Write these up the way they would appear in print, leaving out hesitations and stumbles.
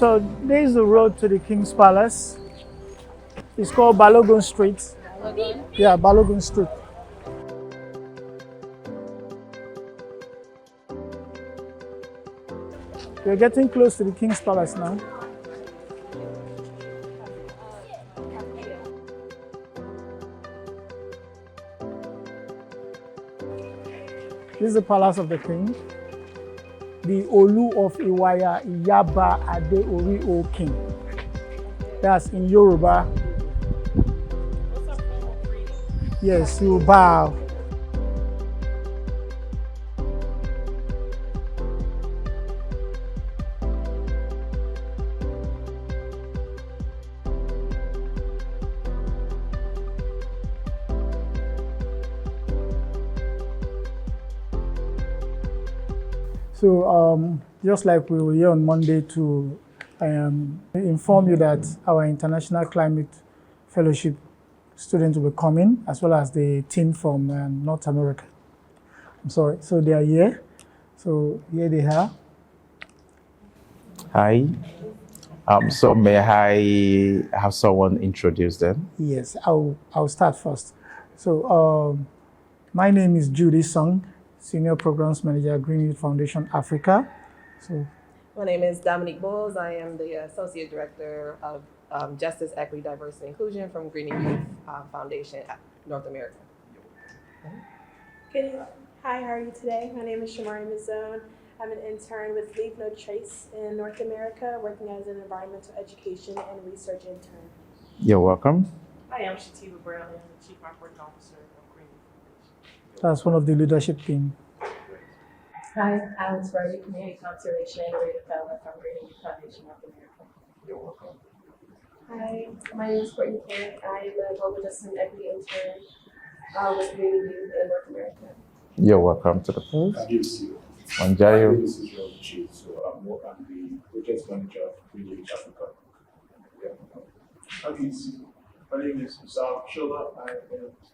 So there is the road to the King's Palace. It's called Balogun Street. Balogun? Yeah, Balogun Street. We're getting close to the King's Palace now. This is the Palace of the King. The Oba of Iwaya-Yaba King. That's in Yoruba. Yes, you bow. So just like we were here on Monday to inform you that our International Climate Fellowship students will be coming, as well as the team from North America. I'm sorry, so they are here. So here they are. Hi. So may I have someone introduce them? Yes, I'll start first. So my name is Judy Song, Senior Programs Manager, Green Youth Foundation Africa. So my name is Dominique Bowles. I am the Associate Director of Justice, Equity, Diversity, and Inclusion from Green Youth Foundation North America. Good. Hi, how are you today? My name is Shamari Mazzone. I'm an intern with Leave No Trace in North America, working as an environmental education and research intern. You're welcome. Hi, I'm Shativa Brown. I'm the Chief Operating Officer of Green Youth Foundation. that's one of the leadership team. Hi, Alex Barty, Community Conservation and Area Development from Green Youth Foundation North America. You're welcome. Hi, my name is Courtney King. I am a Global Justice and Equity intern with Green Youth in North America. You're welcome to the post. Manjayo. This is Joe Chief, so I'm the project manager of Green Youth Africa. My name is Sal Shilla. I am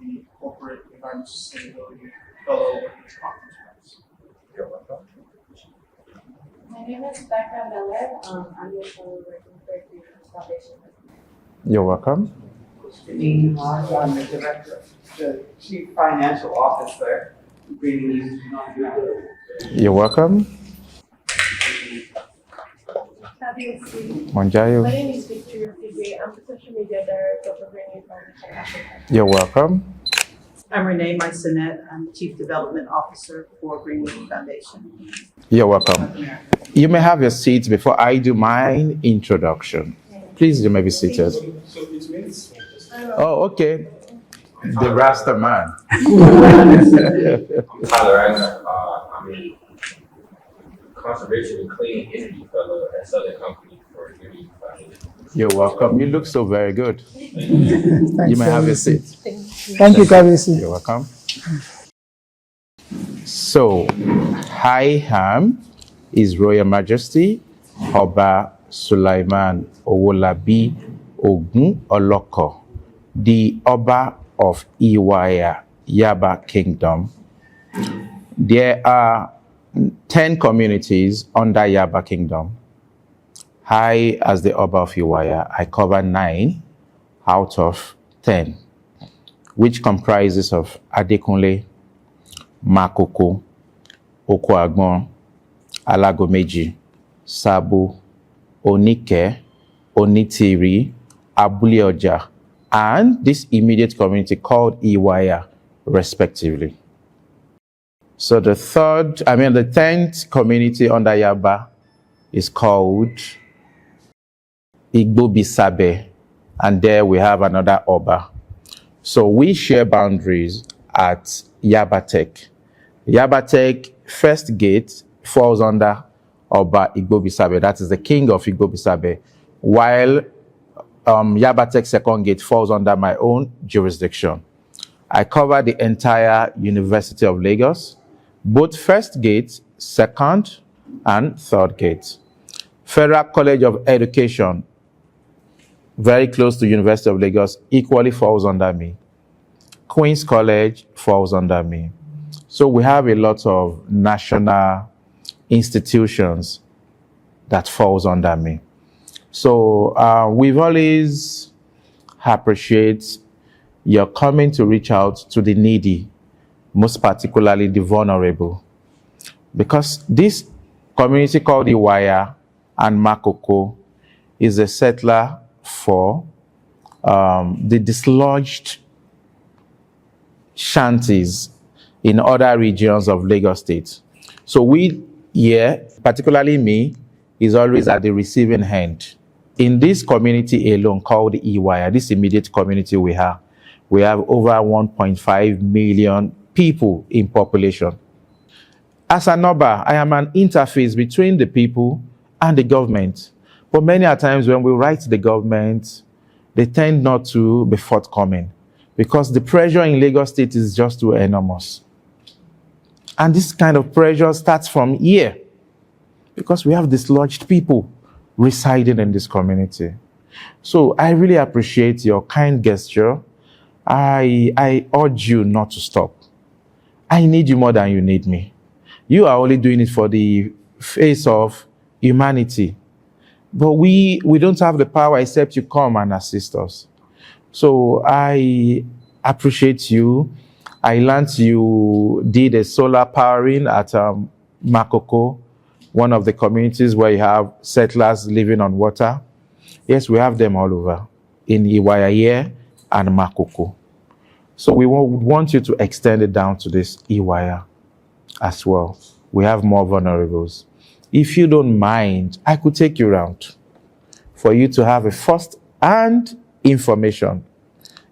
the Corporate Environment Sustainability Fellow with this conference. You're welcome. My name is Becca Miller. I'm the fellow working for Green Youth Foundation. You're welcome. I'm the director, the chief financial officer, Green Youth North America. You're welcome. Manjayo. My name is Victoria Figre. I'm the social media director for Green Youth Foundation Africa. You're welcome. I'm Renee Mysonet. I'm Chief Development Officer for Green Youth Foundation. You're welcome. You may have your seats before I do my introduction. Please, you may be seated. Oh, okay. The Rasta man. Tyler Agner. I'm a Conservation and Clean Energy Fellow at Southern Company for Green Youth Foundation. You're welcome. You look so very good. You may have your seat. Thank you, Kavisi. You're welcome. So, I am His Royal Majesty Oba Suleiman Owolabi Ogun-Oloko, the Oba of Iwaya-Yaba Kingdom. There are 10 communities under Yaba Kingdom. I, as the Oba of Iwaya, I cover 9 out of 10, which comprises of Adekunle, Makoko, Okwagbon, Alagomeji, Sabu, Onike, Onitiri, Abuleoja, and this immediate community called Iwaya, respectively. So the 10th community under Yaba is called Igbo-Bisabe, and there we have another Oba. So we share boundaries at Yabatek. Yabatek first gate falls under Oba Igbo-Bisabe, that is the king of Igbo-Bisabe, while Yabatek second gate falls under my own jurisdiction. I cover the entire University of Lagos, both first gate, second, and third gate. Federal College of Education, very close to University of Lagos, equally falls under me. Queen's College falls under me. So we have a lot of national institutions that falls under me. So we've always appreciate your coming to reach out to the needy, most particularly the vulnerable. Because this community called Iwaya and Makoko is a settler for the dislodged shanties in other regions of Lagos State. So we here, particularly me, is always at the receiving end. In this community alone called Iwaya, this immediate community we have over 1.5 million people in population. As an Oba, I am an interface between the people and the government. But many a times when we write to the government, they tend not to be forthcoming because the pressure in Lagos State is just too enormous. And this kind of pressure starts from here because we have dislodged people residing in this community. So I really appreciate your kind gesture. I urge you not to stop. I need you more than you need me. You are only doing it for the face of humanity. But we don't have the power except you come and assist us. So I appreciate you. I learned you did a solar powering at Makoko, one of the communities where you have settlers living on water. Yes, we have them all over in Iwaya and Makoko. So we want you to extend it down to this Iwaya as well. We have more vulnerables. If you don't mind, I could take you around for you to have a first-hand information.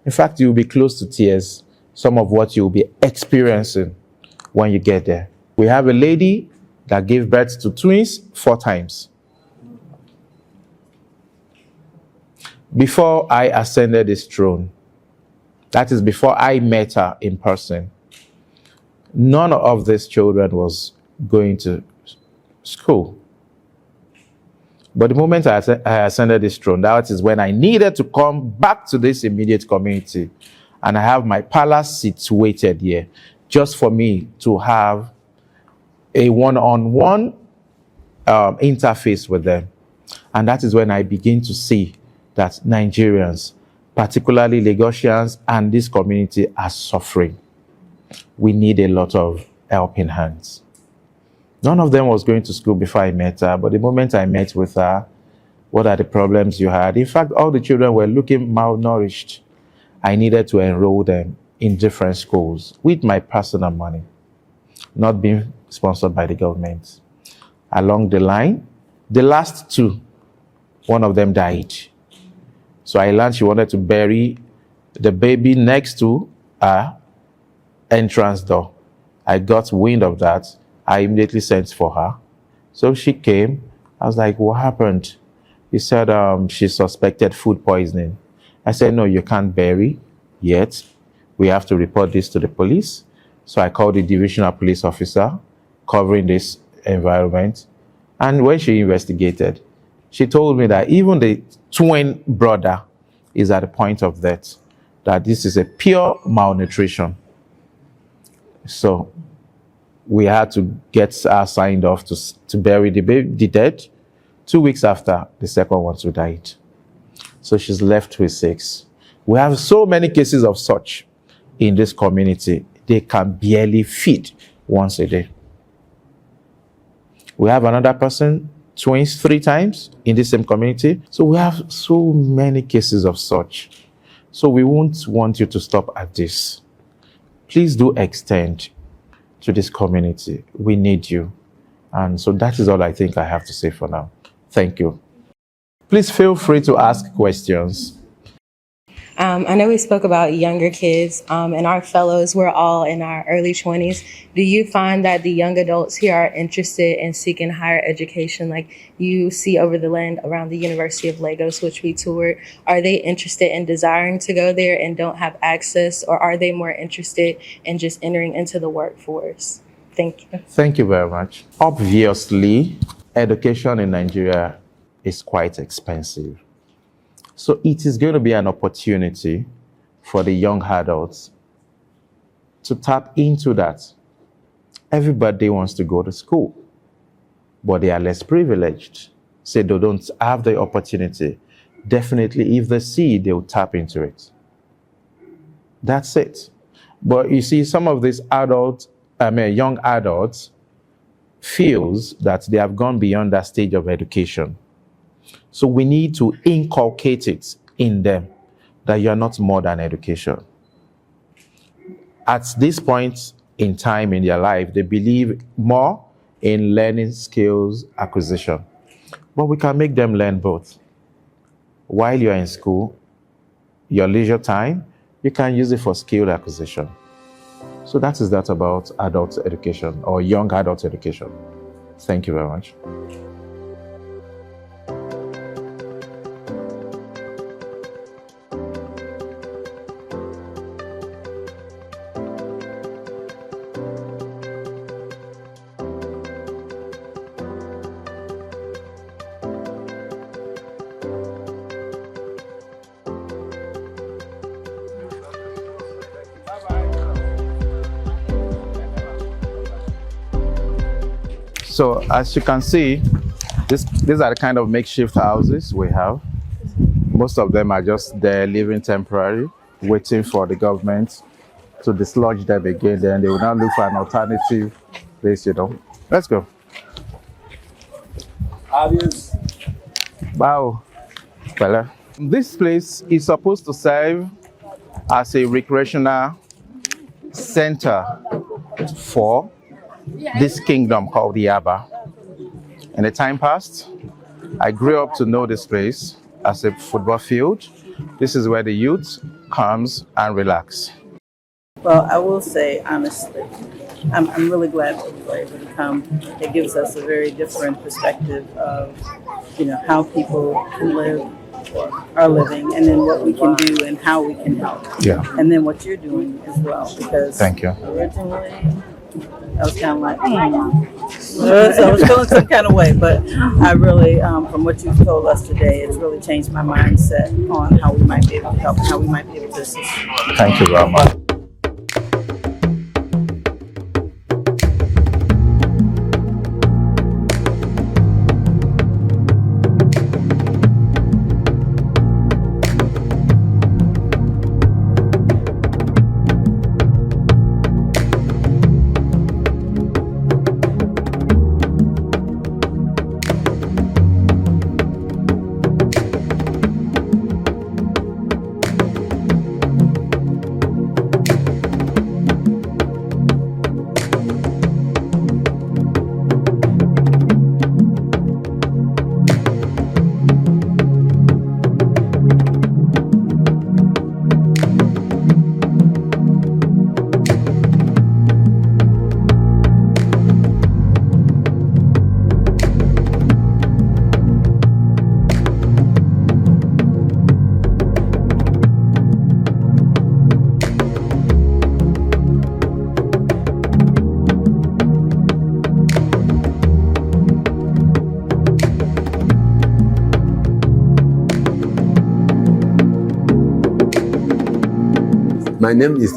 In fact, you'll be close to tears, some of what you'll be experiencing when you get there. We have a lady that gave birth to twins 4 times. Before I ascended this throne, that is before I met her in person, none of these children was going to school. But the moment I ascended this throne, that is when I needed to come back to this immediate community. And I have my palace situated here just for me to have a one-on-one interface with them. And that is when I begin to see that Nigerians, particularly Lagosians and this community, are suffering. We need a lot of helping hands. None of them was going to school before I met her, but the moment I met with her, what are the problems you had? In fact, all the children were looking malnourished. I needed to enroll them in different schools with my personal money, not being sponsored by the government. Along the line, the last 2, one of them died. So I learned she wanted to bury the baby next to her entrance door. I got wind of that. I immediately sent for her. So she came. I was like, what happened? He said she suspected food poisoning. I said, no, you can't bury yet. We have to report this to the police. So I called the divisional police officer covering this environment. And when she investigated, she told me that even the twin brother is at the point of death, that this is a pure malnutrition. So we had to get her signed off to bury the dead. 2 weeks after, the second one too died. So she's left with 6. We have so many cases of such in this community. They can barely feed once a day. We have another person, twins 3 times in the same community. So we have so many cases of such. So we won't want you to stop at this. Please do extend to this community. We need you. And so that is all I think I have to say for now. Thank you. Please feel free to ask questions. I know we spoke about younger kids, and our fellows, we're all in our early 20s. Do you find that the young adults here are interested in seeking higher education, like you see over the land around the University of Lagos, which we toured? Are they interested in desiring to go there and don't have access, or are they more interested in just entering into the workforce? Thank you. Thank you very much. Obviously, education in Nigeria is quite expensive. So it is going to be an opportunity for the young adults to tap into that. Everybody wants to go to school, but they are less privileged. say they don't have the opportunity, definitely if they see, they'll tap into it. That's it. But you see, some of these young adults feels that they have gone beyond that stage of education. So we need to inculcate it in them that you are not more than education. At this point in time in their life, they believe more in learning skills acquisition. But we can make them learn both. While you're in school, your leisure time, you can use it for skill acquisition. So that is that about adult education or young adult education. Thank you very much. So as you can see, these are the kind of makeshift houses we have. Most of them are just there living temporary, waiting for the government to dislodge them again. Then they will now look for an alternative place, Let's go. Adios. Wow. Fella. This place is supposed to serve as a recreational center for this kingdom called Yaba. In the time past, I grew up to know this place as a football field. This is where the youth comes and relax. Well, I will say honestly, I'm really glad that we were able to come. It gives us a very different perspective of, how people can live or are living, and then what we can do and how we can help. Yeah. And then what you're doing as well, because Thank you. Originally, I was kind of like, so I was feeling some kind of way, but I really, from what you've told us today, it's really changed my mindset on how we might be able to help, how we might be able to assist. Thank you very much. My name is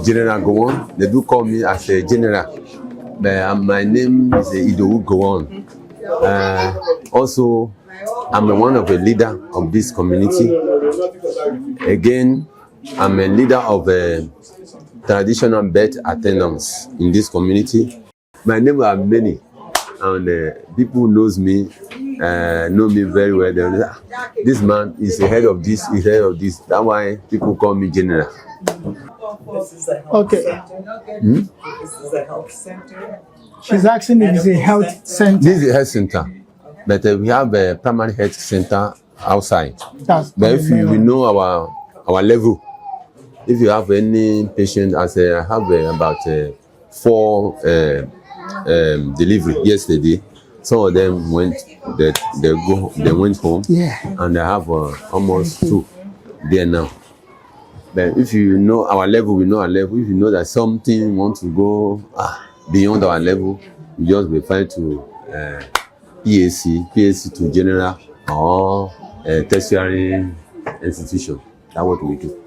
General Gowon. They do call me as a general, but my name is Idowu Gowon. Also, I'm one of the leader of this community. Again, I'm a leader of traditional birth attendants in this community. My name are many, and people knows me, know me very well. They say, this man is the head of this, is head of this. That's why people call me General. Okay. This is a health center. She's asking if it's a health center. This is a health center, but we have a primary health center outside. That's But if you know our level, if you have any patient, as I have about 4 delivery yesterday. Some of them went they went home. Yeah. And I have almost 2 there now. But if you know our level, we know our level. If you know that something wants to go beyond our level, we just refer to PAC to general or tertiary institution. That's what we do.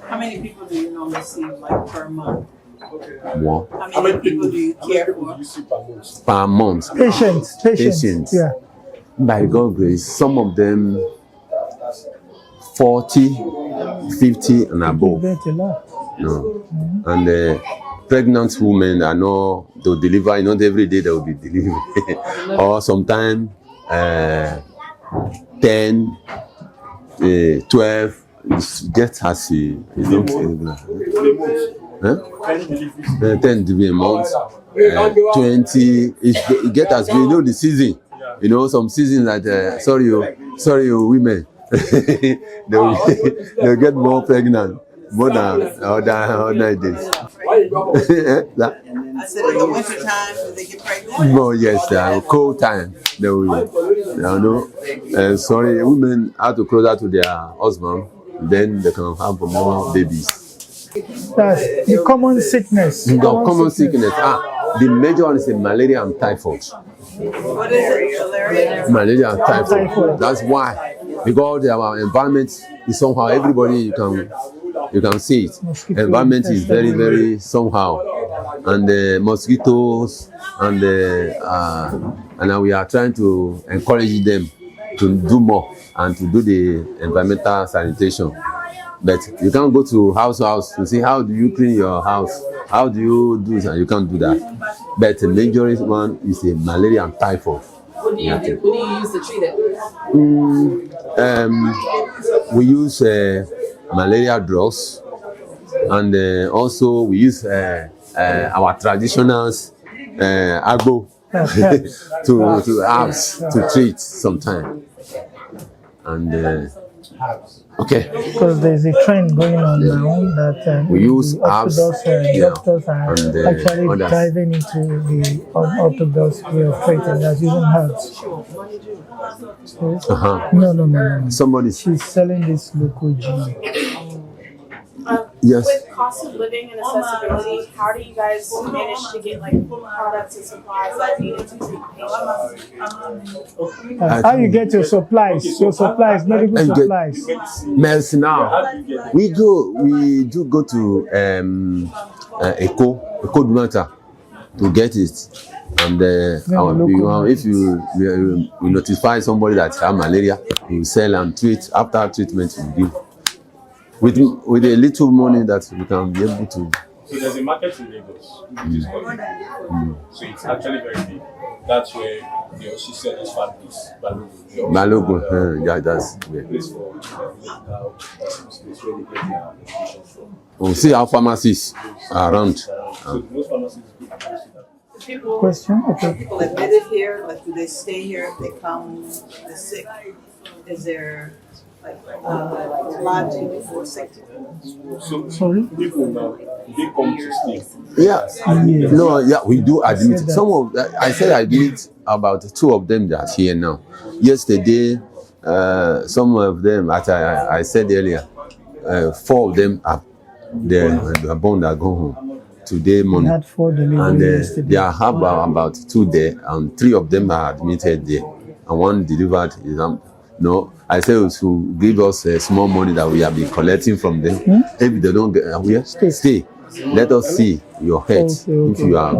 How many people do you normally see per month? More. How many people do you care for? Per month. Patients. Patients. Yeah. by God's grace, some of them 40, 50 and above. No. And pregnant women are not to deliver, not every day they will be delivering. Or sometimes 10, 12, just as you know, 10 delivery a month, 20, it get as we know the season. You know, some seasons like, sorry, women, they'll get more pregnant, more than other days. I said in the winter time, do they get pregnant? No, yes, cold time, they will, sorry, women have to closer to their husband, then they can have more babies. That's the common sickness. The common sickness. The major one is malaria and typhoid. What is it? Malaria and typhoid. That's why, because our environment is somehow everybody you can see it. Environment is very, very somehow, and the mosquitoes and and we are trying to encourage them to do more and to do the environmental sanitation. But you can't go to house to see how do you clean your house, how do you do that? You can't do that. But the major one is a malaria and typhoid. What do you do? What do you use to treat it? We use malaria drugs, and also we use our traditional agbo to herbs to treat sometimes. And okay. Because there's a trend going on now that we use herbs, doctors are actually diving into the unorthodox way of treating, that's using herbs. No. Somebody. She's selling this local gin. Yes. With cost of living and accessibility, how do you guys manage to get products and supplies that are needed to treat patients? How you get your supplies? Your supplies, medical supplies. Medicine now. We do go to Eco Matter to get it. And if you notify somebody that has malaria, you sell and treat. After treatment, you give. With a little money that we can be able to. So there's a market in Lagos, which is called So it's actually very big. That's where they also sell those fabrics. Balogun, yeah, that's the place for space where they get their education from. We'll see how pharmacies are around. So most pharmacies do. Question? Okay. People admitted here, do they stay here if they come sick? Is there lodging before safety? Sorry? People now, they come to stay. Yeah. No, yeah, we do admit it. Some of I said I did about 2 of them that are here now. Yesterday, some of them, as I said earlier, 4 of them are there, the bond are gone home today morning. Had 4 and they have about 2 there, and 3 of them are admitted there, and 1 delivered. No, I said to give us small money that we have been collecting from them. If they don't get stay. Let us see your head. Okay. If you are,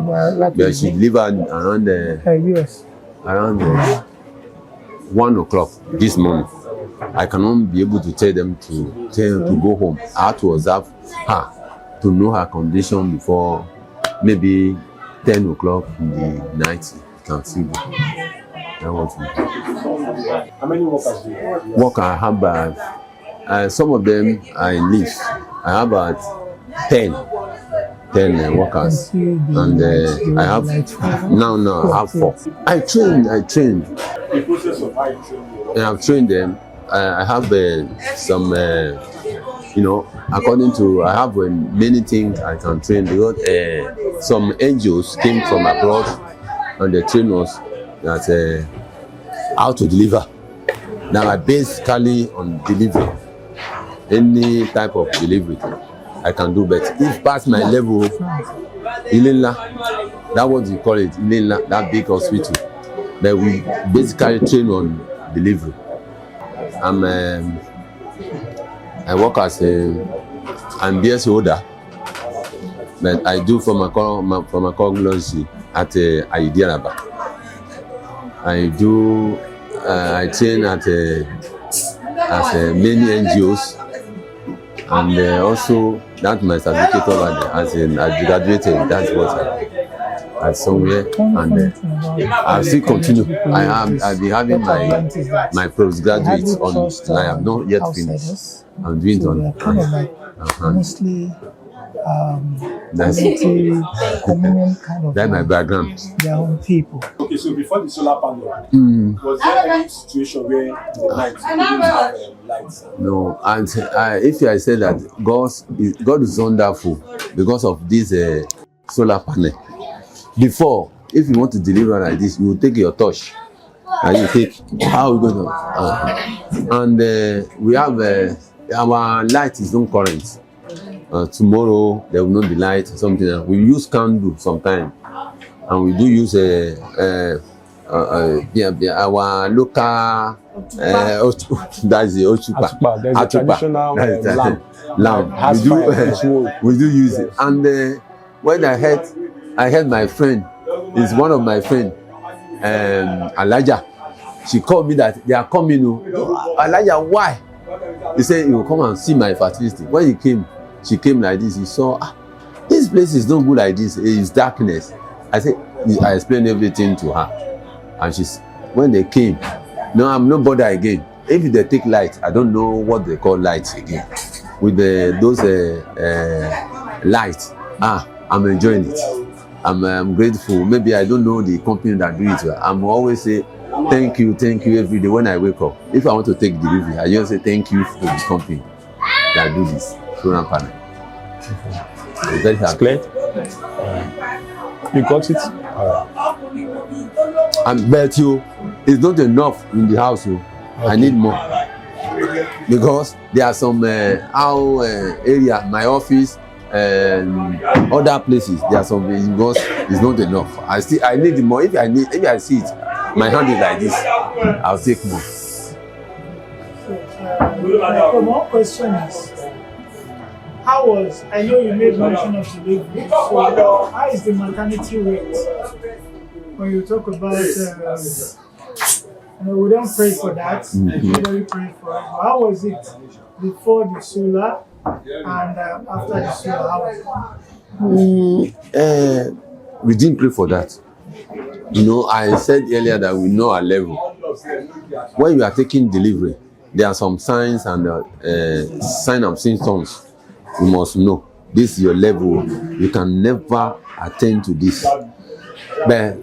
but she delivered around around 1 o'clock this morning. I cannot be able to tell them to go home. I have to observe her to know her condition before maybe 10 o'clock in the night. You can see them. How many workers do you have? Work I have some of them are in leave. I have about 10 workers, and I have now I have 4. I trained. The process of how you train And I've trained them. I have some, according to, I have many things I can train, because some angels came from abroad and they trained us that how to deliver. Now I basically on delivery, any type of delivery I can do, but if past my level, Ilinla, that what you call it, Ilinla, that big hospital, that we basically train on delivery. I work as I'm BS holder, but I do pharmacology at Ayudiaraba. I train at many NGOs, and also that's my certificate over there. As in, I graduated. That's what I somewhere, and I still continue. I'll be having my postgraduate on. I have not yet finished. I'm doing it on. Mostly That's communion kind of. That's my background. Their own people. Okay, so before the solar panel, was there any situation where the night you didn't have lights? No, and if I say that God is wonderful because of this solar panel. Before, if you want to deliver like this, you will take your torch and you take how we going to and we have our light is not current. Tomorrow there will not be light or something else. We use candle sometimes, and we do use our local that's the ochupa. There's a traditional lamp. We do use it. And when I heard my friend, is one of my friend, Elijah. She called me that they are coming. Elijah, why? He said he will come and see my fertility. When he came, she came like this. He saw this place is not good like this. It is darkness. I explained everything to her, and when they came, no, I'm not bothered again. If they take light, I don't know what they call lights again. With those lights, I'm enjoying it. I'm grateful. Maybe I don't know the company that do it. I'm always say thank you every day when I wake up. If I want to take delivery, I just say thank you to the company that do this solar panel. It's very happy. Clear? You got it? And bet you, it's not enough in the house. Okay. I need more because there are some area, my office and other places. There are some because it's not enough. I need more. If I see it, my hand is like this. I'll take more. So, one question is, how was, I know you made mention of delivery, so how is the maternity rate? When you talk about, we don't pray for that, everybody pray for it. How was it before the solar and after the solar? How was it? We didn't pray for that. I said earlier that we know our level. When you are taking delivery, there are some signs and signs and symptoms. You must know this is your level. You can never attend to this. But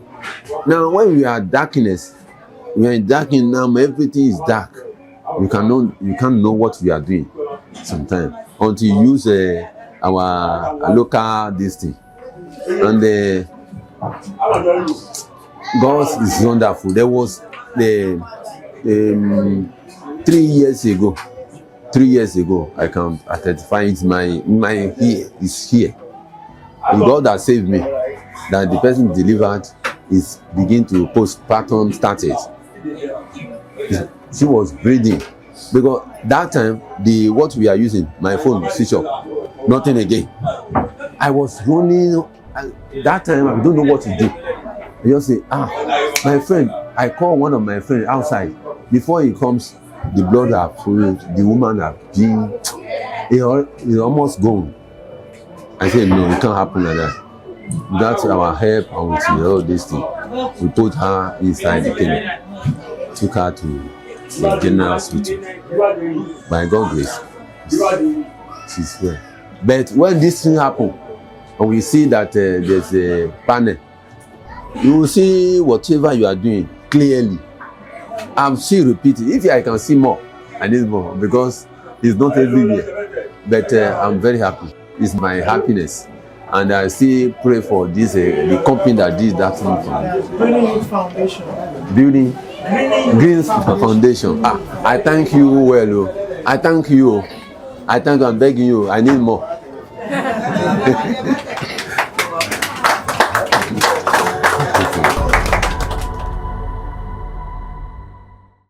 now, when we are in darkness, now everything is dark. You can't know what we are doing sometimes until you use our local this thing. And God is wonderful. There was 3 years ago. 3 years ago, I can identify it. My here is here. And God has saved me. That the person delivered is begin to postpartum started. She was breathing because that time what we are using, my phone switch off, nothing again. I was running. That time I don't know what to do. I just say, my friend. I call one of my friends outside. Before he comes, the blood have flowed. The woman have been. It's almost gone. I said, no, it can't happen like that. That's our help and with all this thing. We put her inside the clinic, took her to the general hospital. By God's grace, she's well. But when this thing happen, and we see that there's a panel, you will see whatever you are doing clearly. I'm still repeating. If I can see more, I need more because it's not everywhere. But I'm very happy. It's my happiness. And I still pray for this the company that did that thing for me. Building Youth Foundation. Building Green Foundation. I thank you well. I thank you. I'm begging you. I need more.